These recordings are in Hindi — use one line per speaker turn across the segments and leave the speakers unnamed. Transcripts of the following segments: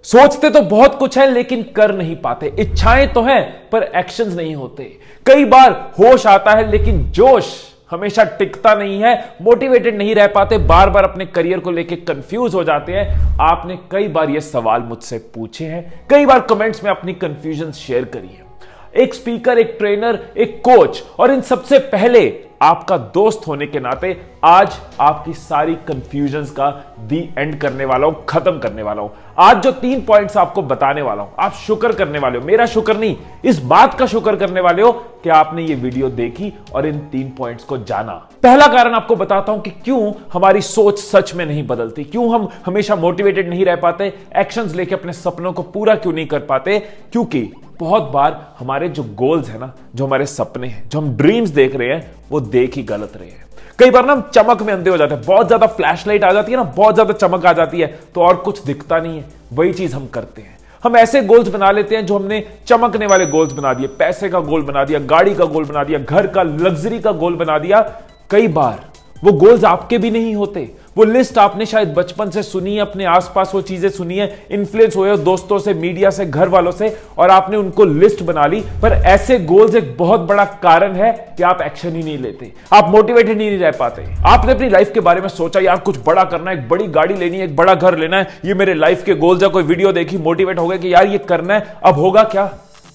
सोचते तो बहुत कुछ है लेकिन कर नहीं पाते। इच्छाएं तो हैं पर एक्शंस नहीं होते। कई बार होश आता है लेकिन जोश हमेशा टिकता नहीं है। मोटिवेटेड नहीं रह पाते, बार बार अपने करियर को लेके कंफ्यूज हो जाते हैं। आपने कई बार ये सवाल मुझसे पूछे हैं, कई बार कमेंट्स में अपनी कंफ्यूजन शेयर करी है। एक स्पीकर, एक ट्रेनर, एक कोच और इन सबसे पहले आपका दोस्त होने के नाते आज आपकी सारी कंफ्यूजन्स का दी एंड करने वाला हूं, खत्म करने वाला हूं। आज जो 3 पॉइंट्स आपको बताने वाला हूं, आप शुक्र करने वाले हो, मेरा शुक्र नहीं, इस बात का शुक्र करने वाले हो कि आपने ये वीडियो देखी और इन 3 पॉइंट्स को जाना। पहला कारण आपको बताता हूं कि क्यों हमारी सोच सच में नहीं बदलती, क्यों हम हमेशा मोटिवेटेड नहीं रह पाते, एक्शंस लेके अपने सपनों को पूरा क्यों नहीं कर पाते। क्योंकि बहुत बार हमारे जो गोल्स है ना, जो हमारे सपने हैं, जो हम ड्रीम्स देख रहे हैं, वो देख ही गलत रहे हैं। कई बार ना हम चमक में अंधे हो जाते हैं, बहुत ज्यादा फ्लैशलाइट आ जाती है ना, बहुत ज्यादा चमक आ जाती है तो और कुछ दिखता नहीं है, वही चीज हम करते हैं। हम ऐसे गोल्स बना लेते हैं जो हमने चमकने वाले गोल्स बना दिए, पैसे का गोल बना दिया, गाड़ी का गोल बना दिया, घर का लग्जरी का गोल बना दिया। कई बार वो गोल्स आपके भी नहीं होते। वो लिस्ट आपने शायद बचपन से सुनी है, अपने आसपास वो चीजें सुनी है, इन्फ्लुएंस हुए हो दोस्तों से, मीडिया से, घर वालों से, और आपने उनको लिस्ट बना ली। पर ऐसे गोल्स एक बहुत बड़ा कारण है कि आप एक्शन ही नहीं लेते, आप मोटिवेटेड नहीं रह पाते। आपने अपनी लाइफ के बारे में सोचा, यार कुछ बड़ा करना है, एक बड़ी गाड़ी लेनी है, एक बड़ा घर लेना है, ये मेरे लाइफ के गोल्स है। कोई वीडियो देखी, मोटिवेट हो गए कि यार ये करना है, अब होगा क्या?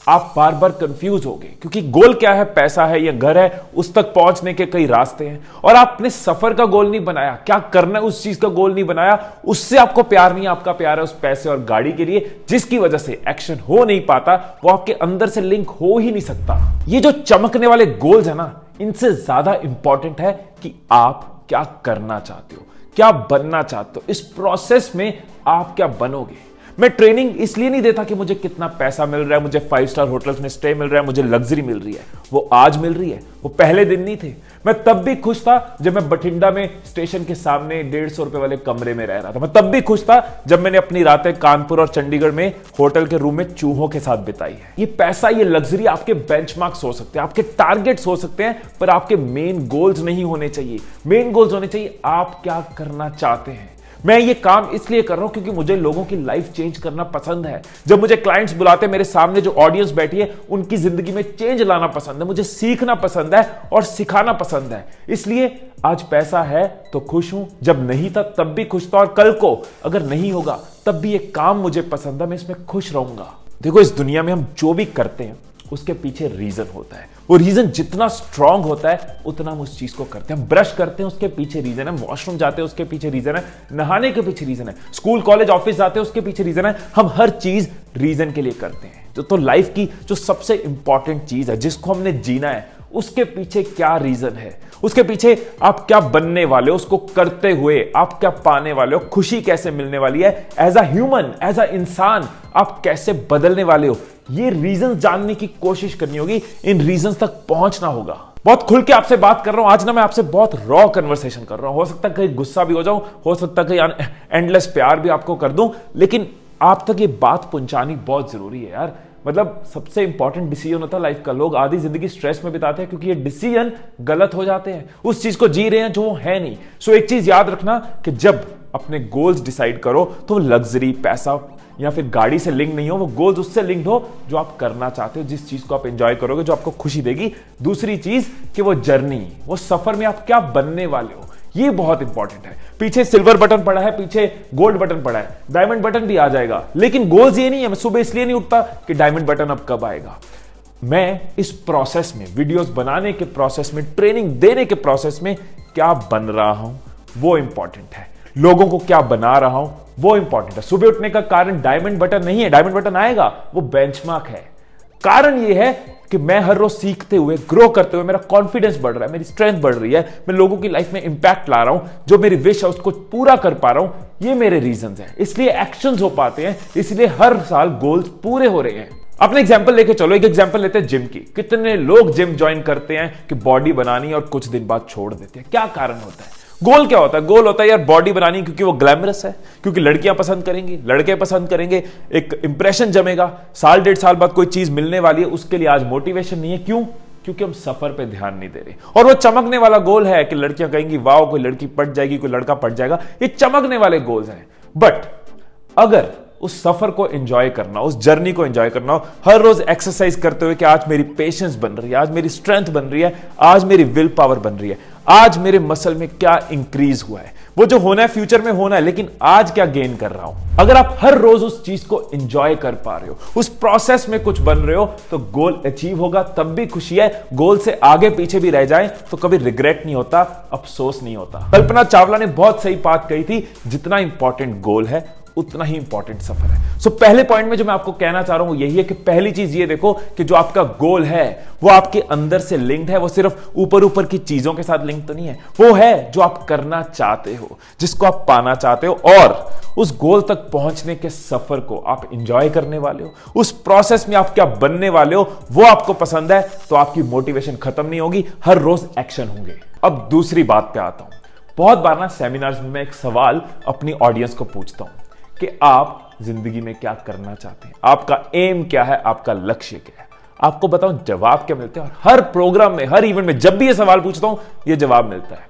आप बार बार कंफ्यूज हो गए क्योंकि गोल क्या है, पैसा है या घर है, उस तक पहुंचने के कई रास्ते हैं और आपने सफर का गोल नहीं बनाया, क्या करना है उस चीज का गोल नहीं बनाया। उससे आपको प्यार नहीं, आपका प्यार है उस पैसे और गाड़ी के लिए, जिसकी वजह से एक्शन हो नहीं पाता, वो आपके अंदर से लिंक हो ही नहीं सकता। ये जो चमकने वाले गोल्स है ना, इनसे ज्यादा इंपॉर्टेंट है कि आप क्या करना चाहते हो, क्या बनना चाहते हो, इस प्रोसेस में आप क्या बनोगे। मैं ट्रेनिंग इसलिए नहीं देता कि मुझे कितना पैसा मिल रहा है, मुझे 5 स्टार होटल्स में स्टे मिल रहा है, मुझे लग्जरी मिल रही है। वो आज मिल रही है, वो पहले दिन नहीं थे। मैं तब भी खुश था जब मैं बठिंडा में स्टेशन के सामने 150 रुपए वाले कमरे में रह रहा था। मैं तब भी खुश था जब मैंने अपनी रातें कानपुर और चंडीगढ़ में होटल के रूम में चूहों के साथ बिताई है। ये पैसा, ये लग्जरी आपके बेंचमार्क्स हो सकते हैं, आपके टारगेट्स हो सकते हैं, पर आपके मेन गोल्स नहीं होने चाहिए। मेन गोल्स होने चाहिए आप क्या करना चाहते हैं। मैं ये काम इसलिए कर रहा हूं क्योंकि मुझे लोगों की लाइफ चेंज करना पसंद है। जब मुझे क्लाइंट्स बुलाते हैं, मेरे सामने जो ऑडियंस बैठी है, उनकी जिंदगी में चेंज लाना पसंद है, मुझे सीखना पसंद है और सिखाना पसंद है। इसलिए आज पैसा है तो खुश हूं, जब नहीं था तब भी खुश था, और कल को अगर नहीं होगा तब भी ये काम मुझे पसंद है, मैं इसमें खुश रहूंगा। देखो, इस दुनिया में हम जो भी करते हैं उसके पीछे रीजन होता है। वो रीजन जितना स्ट्रांग होता है उतना हम उस चीज को करते हैं। हम ब्रश करते हैं, उसके पीछे रीजन है, वॉशरूम जाते हैं, उसके पीछे रीजन है, नहाने के पीछे रीजन है, स्कूल कॉलेज ऑफिस जाते हैं, उसके पीछे रीजन है। हम हर चीज रीजन के लिए करते हैं। तो लाइफ की जो सबसे इंपॉर्टेंट चीज है, जिसको हमने जीना है, उसके पीछे क्या रीजन है, उसके पीछे आप क्या बनने वाले हो, उसको करते हुए आप क्या पाने वाले हो, खुशी कैसे मिलने वाली है, as a human, as a इंसान आप कैसे बदलने वाले हो, ये रीजन जानने की कोशिश करनी होगी। इन रीजन तक पहुंचना होगा। बहुत खुल के आपसे बात कर रहा हूं आज ना, मैं आपसे बहुत रॉ कन्वर्सेशन कर रहा हूं। हो सकता है कहीं गुस्सा भी हो जाऊं, हो सकता है कहीं एंडलेस प्यार भी आपको कर दूं, लेकिन आप तक ये बात पहुंचानी बहुत जरूरी है यार। मतलब सबसे इंपॉर्टेंट डिसीजन होता है लाइफ का। लोग आधी जिंदगी स्ट्रेस में बिताते हैं क्योंकि ये डिसीजन गलत हो जाते हैं, उस चीज को जी रहे हैं जो है नहीं। सो एक चीज याद रखना कि जब अपने गोल्स डिसाइड करो तो लग्जरी, पैसा या फिर गाड़ी से लिंक नहीं हो, वो गोल्स उससे लिंक्ड हो जो आप करना चाहते हो, जिस चीज को आप एंजॉय करोगे, जो आपको खुशी देगी। दूसरी चीज कि वो जर्नी, वो सफर में आप क्या बनने वाले हो, ये बहुत इंपॉर्टेंट है। पीछे सिल्वर बटन पड़ा है, पीछे गोल्ड बटन पड़ा है, डायमंड बटन भी आ जाएगा, लेकिन गोल्स ये नहीं है। मैं सुबह इसलिए नहीं उठता कि डायमंड बटन अब कब आएगा। मैं इस प्रोसेस में, वीडियोस बनाने के प्रोसेस में, ट्रेनिंग देने के प्रोसेस में क्या बन रहा हूं वो इंपॉर्टेंट है। लोगों को क्या बना रहा हूं वो इंपॉर्टेंट है। सुबह उठने का कारण डायमंड बटन नहीं है, डायमंड बटन आएगा, वो बेंचमार्क है। कारण ये है कि मैं हर रोज सीखते हुए, ग्रो करते हुए मेरा कॉन्फिडेंस बढ़ रहा है, मेरी स्ट्रेंथ बढ़ रही है, मैं लोगों की लाइफ में इंपैक्ट ला रहा हूं, जो मेरी विश है उसको पूरा कर पा रहा हूं। ये मेरे रीजंस हैं, इसलिए एक्शंस हो पाते हैं, इसलिए हर साल गोल्स पूरे हो रहे हैं। अपने एग्जांपल लेके चलो, एक एग्जांपल लेते हैं जिम की। कितने लोग जिम ज्वाइन करते हैं कि बॉडी बनानी और कुछ दिन बाद छोड़ देते हैं। क्या कारण होता है? गोल क्या होता है? गोल होता है यार बॉडी बनानी, क्योंकि वो ग्लैमरस है, क्योंकि लड़कियां पसंद करेंगी, लड़के पसंद करेंगे, एक इंप्रेशन जमेगा, साल 1.5 साल बाद कोई चीज मिलने वाली है, उसके लिए आज मोटिवेशन नहीं है। क्यों? क्योंकि हम सफर पे ध्यान नहीं दे रहे। और वो चमकने वाला गोल है कि लड़कियां कहेंगी वाह, कोई लड़की पट जाएगी, कोई लड़का पट जाएगा, ये चमकने वाले गोल्स हैं। बट अगर उस सफर को एंजॉय करना, उस जर्नी को एंजॉय करना, हर रोज एक्सरसाइज करते हुए कि आज मेरी पेशेंस बन रही है, आज मेरी स्ट्रेंथ बन रही है, आज मेरी विल पावर बन रही है, आज मेरे मसल में क्या इंक्रीज हुआ है। वो जो होना है फ्यूचर में होना है, लेकिन आज क्या गेन कर रहा हूं। अगर आप हर रोज उस चीज को एंजॉय कर पा रहे हो, उस प्रोसेस में कुछ बन रहे हो, तो गोल अचीव होगा तब भी खुशी है। गोल से आगे पीछे भी रह जाए तो कभी रिग्रेट नहीं होता, अफसोस नहीं होता। कल्पना चावला ने बहुत सही बात कही थी, जितना इंपॉर्टेंट गोल है उतना ही इंपॉर्टेंट सफर है। सो पहले पॉइंट में जो मैं आपको कहना चाह रहा हूं यही है कि पहली चीज ये देखो कि जो आपका गोल है वो आपके अंदर से लिंक्ड है। वो सिर्फ ऊपर ऊपर की चीजों के साथ लिंक तो नहीं है, वो है जो आप करना चाहते हो, जिसको आप पाना चाहते हो, और उस गोल तक पहुंचने के सफर को आप एंजॉय करने वाले हो। उस प्रोसेस में आप क्या बनने वाले हो वो आपको पसंद है, तो आपकी मोटिवेशन खत्म नहीं होगी, हर रोज एक्शन होंगे। अब दूसरी बात पे आता हूं। बहुत बार ना सेमिनार्स में मैं एक सवाल अपनी ऑडियंस को पूछता हूं कि आप जिंदगी में क्या करना चाहते हैं, आपका एम क्या है, आपका लक्ष्य क्या है। आपको बताऊं जवाब क्या मिलते हैं, और हर प्रोग्राम में, हर इवेंट में जब भी ये सवाल पूछता हूं ये जवाब मिलता है।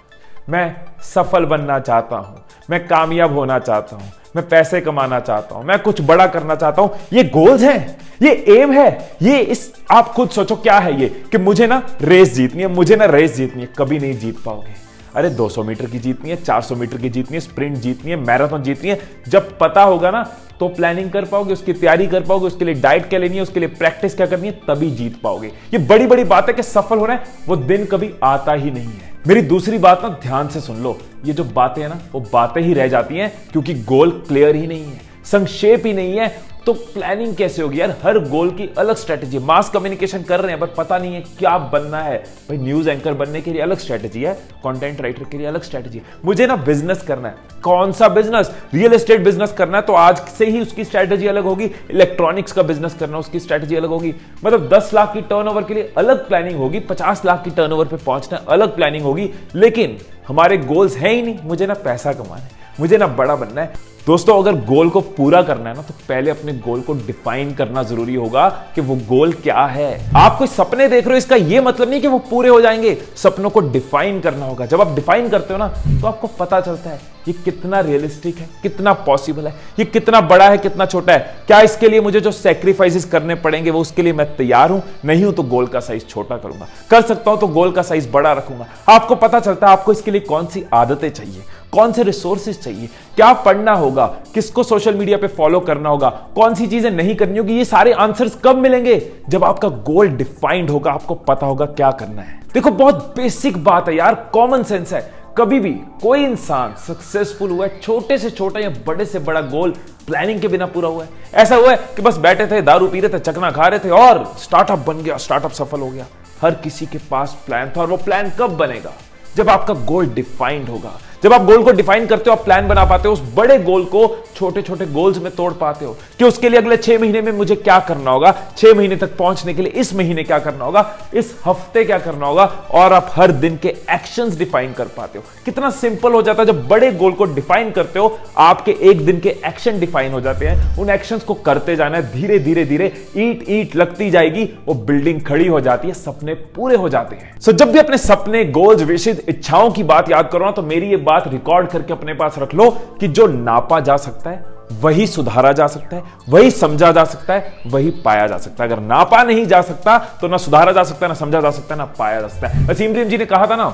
मैं सफल बनना चाहता हूं, मैं कामयाब होना चाहता हूं, मैं पैसे कमाना चाहता हूं, मैं कुछ बड़ा करना चाहता हूं। ये गोल्स हैं, ये एम है, ये इस आप खुद सोचो क्या है ये, कि मुझे ना रेस जीतनी है, मुझे ना रेस जीतनी है। कभी नहीं जीत पाओगे। अरे 200 मीटर की जीतनी है, 400 मीटर की जीतनी है, स्प्रिंट जीतनी है, मैराथन जीतनी है। जब पता होगा ना तो प्लानिंग कर पाओगे, उसकी तैयारी कर पाओगे, उसके लिए डाइट क्या लेनी है, उसके लिए प्रैक्टिस क्या करनी है, तभी जीत पाओगे। ये बड़ी बड़ी बात है कि सफल होना है, वो दिन कभी आता ही नहीं है। मेरी दूसरी बात ना ध्यान से सुन लो, ये जो बातें हैं ना वो बातें ही रह जाती हैं, क्योंकि गोल क्लियर ही नहीं है, संक्षेप ही नहीं है। तो प्लानिंग कैसे होगी यार, हर गोल की अलग स्ट्रेटेजी। मास कम्युनिकेशन कर रहे हैं पर पता नहीं है क्या बनना है। भाई न्यूज एंकर बनने के लिए अलग स्ट्रेटेजी है, कंटेंट राइटर के लिए अलग स्ट्रेटेजी है। मुझे ना बिजनेस करना है, कौन सा बिजनेस, रियल एस्टेट बिजनेस करना है तो आज से ही उसकी स्ट्रेटेजी अलग होगी। इलेक्ट्रॉनिक्स का बिजनेस करना, उसकी स्ट्रेटेजी अलग होगी। मतलब 10 लाख की टर्नओवर के लिए अलग प्लानिंग होगी, 50 लाख की टर्नओवर पे पहुंचना अलग प्लानिंग होगी। लेकिन हमारे गोल्स है ही नहीं, मुझे ना पैसा कमाना है, मुझे ना बड़ा बनना है। दोस्तों अगर गोल को पूरा करना है ना तो पहले अपने गोल को डिफाइन करना जरूरी होगा कि वो गोल क्या है। आप कोई सपने देख रहे हो, इसका ये मतलब नहीं कि वो पूरे हो जाएंगे, सपनों को डिफाइन करना होगा। जब आप डिफाइन करते हो ना तो आपको पता चलता है ये कितना रियलिस्टिक है, कितना पॉसिबल है, ये कितना बड़ा है, कितना छोटा है। क्या इसके लिए मुझे जो सैक्रिफाइसेस करने पड़ेंगे वो उसके लिए मैं तैयार हूं, नहीं हूं तो गोल का साइज छोटा करूंगा, कर सकता हूं तो गोल का साइज बड़ा रखूंगा। आपको पता चलता है आपको इसके लिए कौन सी आदतें चाहिए, कौन से रिसोर्सेज चाहिए, क्या पढ़ना होगा, किसको सोशल मीडिया पे फॉलो करना होगा, कौन सी चीजें नहीं करनी होगी। ये सारे आंसर्स कब मिलेंगे, जब आपका गोल डिफाइंड होगा, आपको पता होगा क्या करना है। देखो बहुत बेसिक बात है यार, कॉमन सेंस है। कभी भी कोई इंसान सक्सेसफुल हुआ है, छोटे से छोटा या बड़े से बड़ा गोल प्लानिंग के बिना पूरा हुआ है। ऐसा हुआ है कि बस बैठे थे, दारू पी रहे थे, चकना खा रहे थे और स्टार्टअप बन गया, स्टार्टअप सफल हो गया। हर किसी के पास प्लान था, और वो प्लान कब बनेगा, जब आपका गोल डिफाइंड होगा। जब आप गोल को डिफाइन करते हो, आप प्लान बना पाते हो, उस बड़े गोल को छोटे छोटे गोल्स में तोड़ पाते हो कि उसके लिए अगले 6 महीने में मुझे क्या करना होगा, 6 महीने तक पहुंचने के लिए इस महीने क्या करना होगा, इस हफ्ते क्या करना होगा, और आप हर दिन के एक्शंस डिफाइन कर पाते हो। कितना सिंपल हो जाता है जब बड़े गोल को डिफाइन करते हो, आपके एक दिन के एक्शन डिफाइन हो जाते हैं। उन एक्शंस को करते जाना है, धीरे धीरे धीरे ईंट ईंट लगती जाएगी, वो बिल्डिंग खड़ी हो जाती है, सपने पूरे हो जाते हैं। सो जब भी अपने सपने, गोल्स, विशेष इच्छाओं की बात याद करो ना तो मेरी ये बात रिकॉर्ड करके अपने पास रख लो कि जो नापा जा सकता है वही सुधारा जा सकता है, वही समझा जा सकता है, वही पाया जा सकता है। अगर नापा नहीं जा सकता तो ना सुधारा जा सकता है, ना समझा जा सकता है, ना पाया जा सकता है। वसीम प्रेम जी ने कहा था ना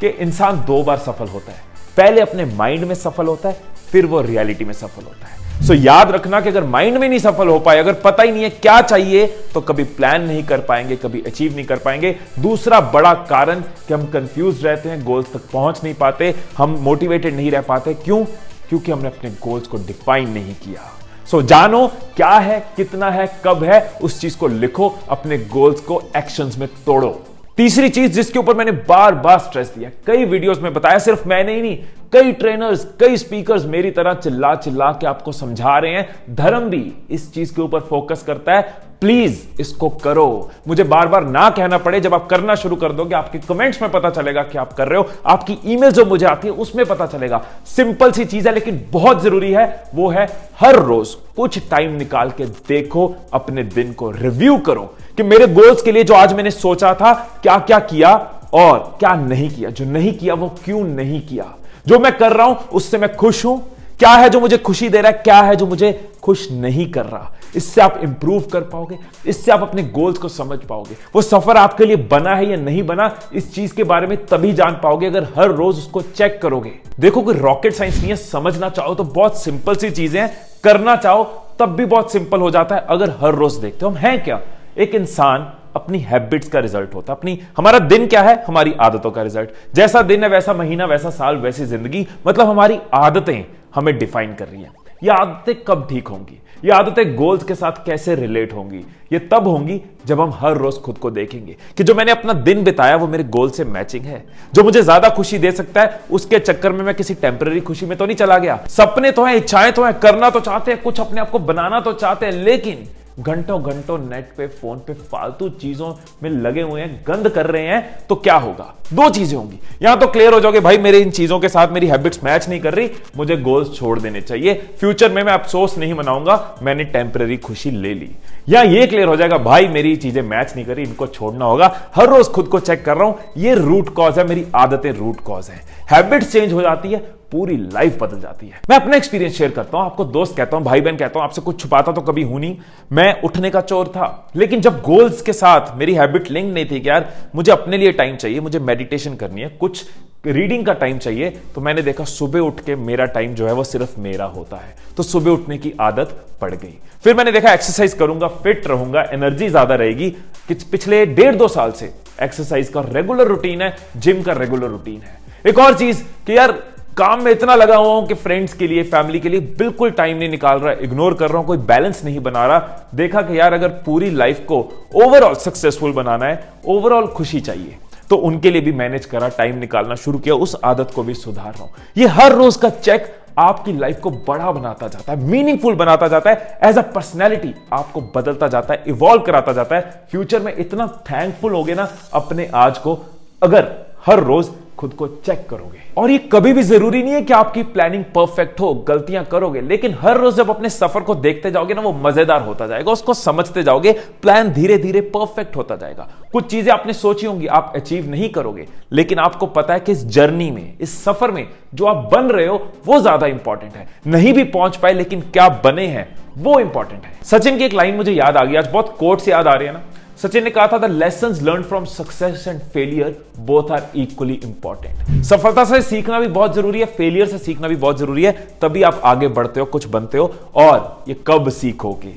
कि इंसान 2 बार सफल होता है, पहले अपने माइंड में सफल होता है, फिर वो रियलिटी में सफल होता है। सो याद रखना कि अगर माइंड में नहीं सफल हो पाए, अगर पता ही नहीं है क्या चाहिए, तो कभी प्लान नहीं कर पाएंगे, कभी अचीव नहीं कर पाएंगे। दूसरा बड़ा कारण कि हम कंफ्यूज रहते हैं, गोल्स तक पहुंच नहीं पाते, हम मोटिवेटेड नहीं रह पाते। क्यों? क्योंकि हमने अपने गोल्स को डिफाइन नहीं किया। सो जानो क्या है, कितना है, कब है, उस चीज को लिखो, अपने गोल्स को एक्शंस में तोड़ो। तीसरी चीज जिसके ऊपर मैंने बार बार स्ट्रेस दिया, कई वीडियोस में बताया, सिर्फ मैंने ही नहीं, कई ट्रेनर्स, कई स्पीकर्स मेरी तरह चिल्ला चिल्ला के आपको समझा रहे हैं। धर्म भी इस चीज के ऊपर फोकस करता है। प्लीज इसको करो, मुझे बार बार ना कहना पड़े। जब आप करना शुरू कर दोगे, आपके कमेंट्स में पता चलेगा कि आप कर रहे हो, आपकी ईमेल जो मुझे आती है उसमें पता चलेगा। सिंपल सी चीज है लेकिन बहुत जरूरी है, वो है हर रोज कुछ टाइम निकाल के देखो, अपने दिन को रिव्यू करो कि मेरे गोल्स के लिए जो आज मैंने सोचा था क्या क्या किया और क्या नहीं किया, जो नहीं किया वो क्यों नहीं किया, जो मैं कर रहा हूं उससे मैं खुश हूं क्या है जो मुझे खुशी दे रहा है, क्या है जो मुझे खुश नहीं कर रहा। इससे आप इंप्रूव कर पाओगे, इससे आप अपने गोल्स को समझ पाओगे। वो सफर आपके लिए बना है या नहीं बना, इस चीज के बारे में तभी जान पाओगे अगर हर रोज उसको चेक करोगे। देखो, कोई रॉकेट साइंस नहीं है। समझना चाहो तो बहुत सिंपल सी चीजें हैं, करना चाहो तब भी बहुत सिंपल हो जाता है अगर हर रोज देखते हो। हम हैं क्या? एक इंसान अपनी हैबिट्स का रिजल्ट होता है। हमारा दिन क्या है? हमारी आदतों का रिजल्ट। जैसा दिन है वैसा महीना, वैसा साल, वैसी जिंदगी। मतलब हमारी आदतें हमें डिफाइन कर रही हैं। ये आदतें कब ठीक होंगी, ये आदतें गोल्स के साथ कैसे रिलेट होंगी, ये तब होंगी जब हम हर रोज खुद को देखेंगे कि जो मैंने अपना दिन बिताया वो मेरे गोल से मैचिंग है। जो मुझे ज्यादा खुशी दे सकता है उसके चक्कर में मैं किसी टेम्पररी खुशी में तो नहीं चला गया। सपने तो हैं, इच्छाएं तो हैं, करना तो चाहते हैं, कुछ अपने आप को बनाना तो चाहते हैं, लेकिन घंटों घंटों नेट पे, फोन पे, फालतू चीजों में लगे हुए हैं, गंद कर रहे हैं, तो क्या होगा? दो चीजें होंगी। यहां तो क्लियर हो जाओगे, भाई मेरे इन चीजों के साथ मेरी हैबिट्स मैच नहीं कर रही, मुझे गोल्स छोड़ देने चाहिए, फ्यूचर में मैं अफसोस नहीं मनाऊंगा, मैंने टेम्पररी खुशी ले ली। या ये क्लियर हो जाएगा, भाई मेरी चीजें मैच नहीं कर रही, इनको छोड़ना होगा, हर रोज खुद को चेक कर रहा हूं, ये रूट कॉज है, मेरी आदतें रूट कॉज है। हैबिट्स चेंज हो जाती है, पूरी लाइफ बदल जाती है। मैं अपना एक्सपीरियंस शेयर करता हूं, आपको दोस्त कहता हूं, भाई बहन कहता हूं, आपसे कुछ छुपाता तो कभी हूं नहीं। मैं उठने का चोर था, लेकिन जब गोल्स के साथ मेरी हैबिट लिंक नहीं थी कि यार मुझे अपने लिए टाइम चाहिए, मुझे मेडिटेशन करनी है, कुछ रीडिंग का टाइम चाहिए, तो मैंने देखा सुबह उठ के मेरा टाइम जो है वो सिर्फ मेरा होता है। तो सुबह उठने की आदत पड़ गई। फिर मैंने देखा एक्सरसाइज करूंगा, फिट रहूंगा, एनर्जी ज्यादा रहेगी। पिछले 1.5-2 साल से एक्सरसाइज का रेगुलर रूटीन है, जिम का रेगुलर रूटीन है। एक और चीज कि यार काम में इतना लगा हुआ हूं कि फ्रेंड्स के लिए, फैमिली के लिए बिल्कुल टाइम नहीं निकाल रहा, इग्नोर कर रहा हूं, कोई बैलेंस नहीं बना रहा। देखा कि यार अगर पूरी लाइफ को ओवरऑल सक्सेसफुल बनाना है, ओवरऑल खुशी चाहिए, तो उनके लिए भी मैनेज करा, टाइम निकालना शुरू किया, उस आदत को भी सुधार रहा हूं। ये हर रोज का चेक आपकी लाइफ को बड़ा बनाता जाता है, मीनिंगफुल बनाता जाता है, एज अ पर्सनैलिटी आपको बदलता जाता है, इवॉल्व कराता जाता है। फ्यूचर में इतना थैंकफुल होगे ना अपने आज को, अगर हर रोज खुद को चेक करोगे। और ये कभी भी जरूरी नहीं है कि आपकी प्लानिंग परफेक्ट हो, गलतियां करोगे, लेकिन हर रोज जब अपने सफर को देखते जाओगे ना, वो मजेदार होता जाएगा, उसको समझते जाओगे, प्लान धीरे धीरे परफेक्ट होता जाएगा। कुछ चीजें आपने सोची होंगी आप अचीव नहीं करोगे, लेकिन आपको पता है कि इस जर्नी में, इस सफर में जो आप बन रहे हो वो ज्यादा इंपॉर्टेंट है। नहीं भी पहुंच पाए, लेकिन क्या बने हैं वो इंपॉर्टेंट है। सचिन की एक लाइन मुझे याद आ गई, आज बहुत कोट से याद आ रही है ना। सचिन ने कहा था, the lessons learn from success and failure both are equally important. सफलता से सीखना भी बहुत जरूरी है, फेलियर से सीखना भी बहुत जरूरी है, तभी आप आगे बढ़ते हो, कुछ बनते हो। और ये कब सीखोगे?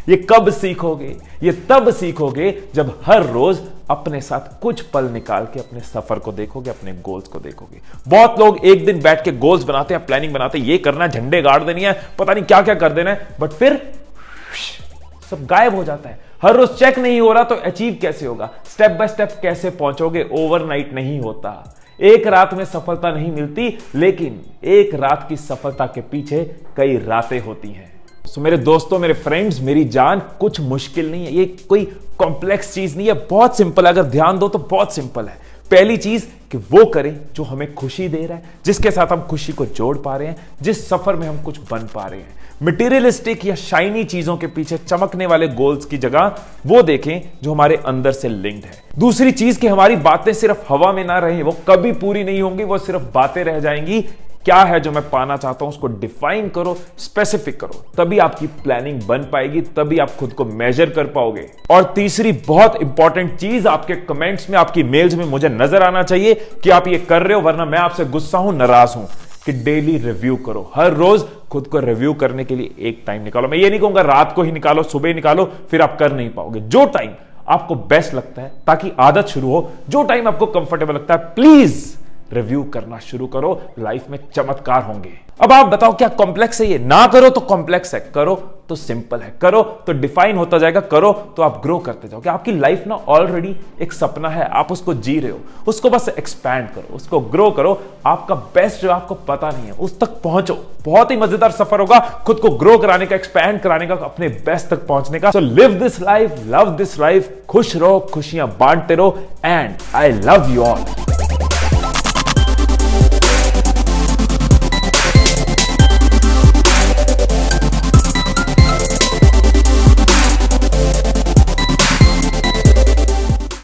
ये कब सीखोगे? ये तब सीखोगे जब हर रोज अपने साथ कुछ पल निकाल के अपने सफर को देखोगे, अपने गोल्स को देखोगे। बहुत लोग एक दिन बैठ के गोल्स बनाते हैं, प्लानिंग बनाते हैं, ये करना है, झंडे गाड़ देनी है, पता नहीं क्या क्या कर देना है, बट फिर सब गायब हो जाता है। हर रोज चेक नहीं हो रहा तो अचीव कैसे होगा? स्टेप बाय स्टेप कैसे पहुंचोगे? ओवरनाइट नहीं होता, एक रात में सफलता नहीं मिलती, लेकिन एक रात की सफलता के पीछे कई रातें होती हैं। सो मेरे दोस्तों, मेरे फ्रेंड्स, मेरी जान, कुछ मुश्किल नहीं है, ये कोई कॉम्प्लेक्स चीज नहीं है, बहुत सिंपल है। अगर ध्यान दो तो बहुत सिंपल है। पहली चीज कि वो करें जो हमें खुशी दे रहा है, जिसके साथ हम खुशी को जोड़ पा रहे हैं, जिस सफर में हम कुछ बन पा रहे हैं। मटेरियलिस्टिक या शाइनी चीजों के पीछे चमकने वाले गोल्स की जगह वो देखें जो हमारे अंदर से लिंक्ड है। दूसरी चीज कि हमारी बातें सिर्फ हवा में ना रहें, वो कभी पूरी नहीं होंगी, वो सिर्फ बातें रह जाएंगी। क्या है जो मैं पाना चाहता हूं उसको डिफाइन करो, स्पेसिफिक करो, तभी आपकी प्लानिंग बन पाएगी, तभी आप खुद को मेजर कर पाओगे। और तीसरी बहुत इंपॉर्टेंट चीज, आपके कमेंट्स में, आपकी मेल्स में मुझे नजर आना चाहिए कि आप ये कर रहे हो, वरना मैं आपसे गुस्सा हूं, नाराज हूं। कि डेली रिव्यू करो, हर रोज खुद को रिव्यू करने के लिए एक टाइम निकालो। मैं ये नहीं कहूंगा रात को ही निकालो, सुबह ही निकालो, फिर आप कर नहीं पाओगे। जो टाइम आपको बेस्ट लगता है, ताकि आदत शुरू हो, जो टाइम आपको कंफर्टेबल लगता है, प्लीज रिव्यू करना शुरू करो, लाइफ में चमत्कार होंगे। अब आप बताओ क्या कॉम्प्लेक्स है ये? ना करो तो कॉम्प्लेक्स है, करो तो सिंपल है, करो तो डिफाइन होता जाएगा, करो तो आप ग्रो करते जाओगे। आपकी लाइफ ना ऑलरेडी एक सपना है, आप उसको जी रहे हो, उसको बस एक्सपैंड करो, उसको ग्रो करो। आपका बेस्ट जो आपको पता नहीं है उस तक पहुंचो। बहुत ही मजेदार सफर होगा खुद को ग्रो कराने का, एक्सपैंड कराने का, अपने बेस्ट तक पहुंचने का। So live this life, love this life, खुश रहो, खुशियां बांटते रहो, and I love you all.